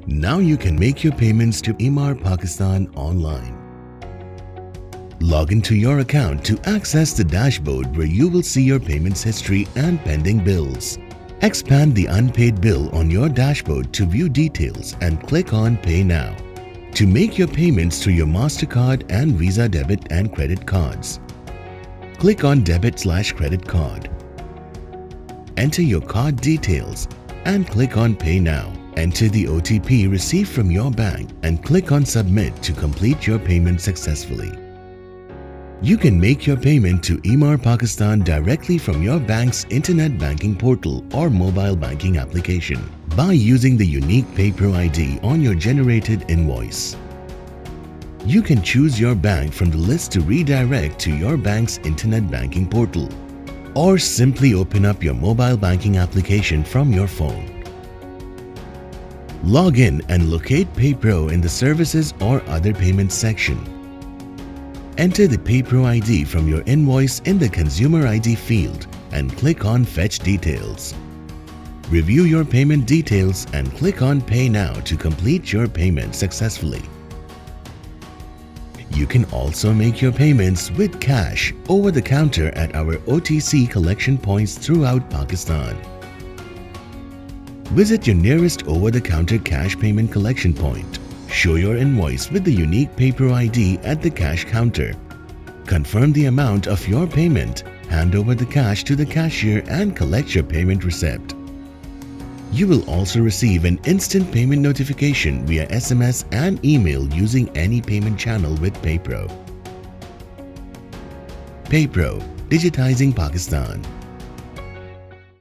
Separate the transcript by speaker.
Speaker 1: Now you can make your payments to Emaar Pakistan online. Log into your account to access the dashboard where you will see your payments history and pending bills. Expand the unpaid bill on your dashboard to view details and click on Pay Now to make your payments through your MasterCard and Visa debit and credit cards. Click on Debit/Credit Card. Enter your card details and click on Pay Now. Enter the OTP received from your bank and click on Submit to complete your payment successfully. You can make your payment to Emaar Pakistan directly from your bank's internet banking portal or mobile banking application by using the unique PayPro ID on your generated invoice. You can choose your bank from the list to redirect to your bank's internet banking portal, or simply open up your mobile banking application from your phone. Log in and locate PayPro in the Services or Other Payments section. Enter the PayPro ID from your invoice in the Consumer ID field and click on Fetch Details. Review your payment details and click on Pay Now to complete your payment successfully. You can also make your payments with cash over the counter at our OTC collection points throughout Pakistan. Visit your nearest over-the-counter cash payment collection point. Show your invoice with the unique PayPro ID at the cash counter. Confirm the amount of your payment, hand over the cash to the cashier and collect your payment receipt. You will also receive an instant payment notification via SMS and email using any payment channel with PayPro. PayPro, Digitizing Pakistan.